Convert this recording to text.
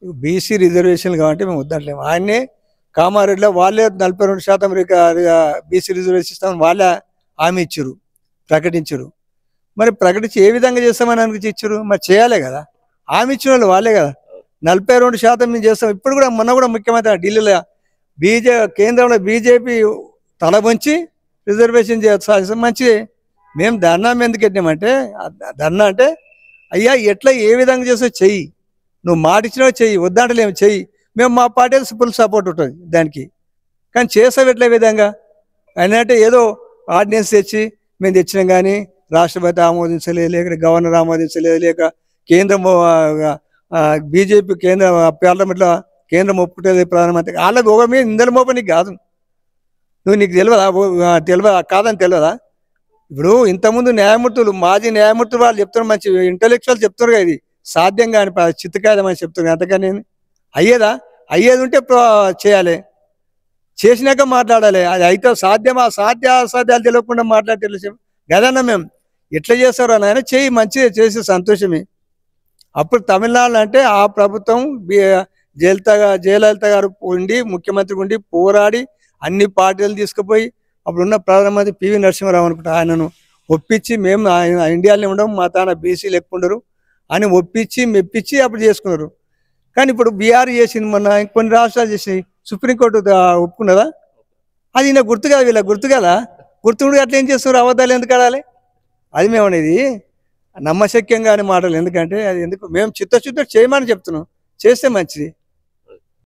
BC రిజర్వేషన్లు కాబట్టి మేము వద్దట్లేము. ఆయన్నే కామారెడ్డిలో వాళ్ళే 42% బీసీ రిజర్వేషన్ ఇస్తామని వాళ్ళే హామీ ఇచ్చారు, ప్రకటించరు. మరి ప్రకటించి ఏ విధంగా చేస్తామని అనిపించి ఇచ్చారు? మరి చేయాలి కదా, హామీ ఇచ్చిన వాళ్ళు వాళ్ళే కదా. 42% మేము చేస్తాం. ఇప్పుడు కూడా మొన్న కూడా ముఖ్యమంత్రి ఢిల్లీలో కేంద్రంలో బీజేపీ తల వంచి రిజర్వేషన్ చేస్తాం, మంచిదే. మేము ధర్నా ఎందుకు పెట్టినామంటే, ధర్నా అంటే అయ్యా ఎట్లా ఏ విధంగా చేస్తావు చెయ్యి, నువ్వు మాట ఇచ్చినావు చెయ్యి, వద్దంటలేము చెయ్యి, మేము మా పార్టీ ఫుల్ సపోర్ట్ ఉంటుంది దానికి. కానీ చేస్తావు ఎట్లా విధంగా అంటే ఏదో ఆర్డినెన్స్ తెచ్చి మేము తెచ్చినాం కానీ రాష్ట్రపతి ఆమోదించలేదు, లేక గవర్నర్ ఆమోదించలేదు, లేక కేంద్రం బీజేపీ కేంద్ర పార్లమెంట్లో కేంద్రం ఒప్పుకుంటుంది ప్రధానమంత్రి, వాళ్ళ ఒక మీద ఇందరి మోప నీకు కాదు. నీకు తెలియదా కాదని తెలియదా? ఇప్పుడు ఇంతకుముందు న్యాయమూర్తులు, మాజీ న్యాయమూర్తులు వాళ్ళు చెప్తున్నారు, మంచి ఇంటలెక్చువల్ చెప్తున్నారు కదా, ఇది సాధ్యం కాని చిత్తకాయదం అని చెప్తున్నారు. అంతకని అయ్యేదా? అయ్యేది ఉంటే చేయాలి, చేసినాక మాట్లాడాలి. అది అయితే సాధ్యమా, అసాధ్యాలు తెలియకుండా మాట్లాడితే తెలుసు కదన్నా. మేము ఎట్లా చేస్తారో నాయన చెయ్యి, మంచిగా చేసి సంతోషమే. అప్పుడు తమిళనాడు అంటే ఆ ప్రభుత్వం జయలలిత గారు ఉండి, ముఖ్యమంత్రి ఉండి పోరాడి అన్ని పార్టీలు తీసుకుపోయి అప్పుడున్న ప్రధానమంత్రి పివి నరసింహారావు అనుకుంటా, ఆయనను ఒప్పించి మేము ఆయన ఇండియాలోనే ఉండము, మా తాన బీసీలు ఎక్కువ ఉండరు అని ఒప్పించి మెప్పించి అప్పుడు చేసుకున్నారు. కానీ ఇప్పుడు బీఆర్ చేసింది, మొన్న కొన్ని రాష్ట్రాలు చేసినాయి, సుప్రీంకోర్టు ఒప్పుకున్నదా? అది ఈయన గుర్తు కదా, వీళ్ళ గుర్తు కదా, గుర్తుండి అట్లా ఏం చేస్తున్నారు, అబద్ధాలు ఎందుకు ఆడాలి? అది మేము అనేది నమ్మశక్యంగా అనే మాటలు. ఎందుకంటే అది ఎందుకు మేము చిత్తశుద్ధి చేయమని చెప్తున్నాం, చేస్తే మంచిది.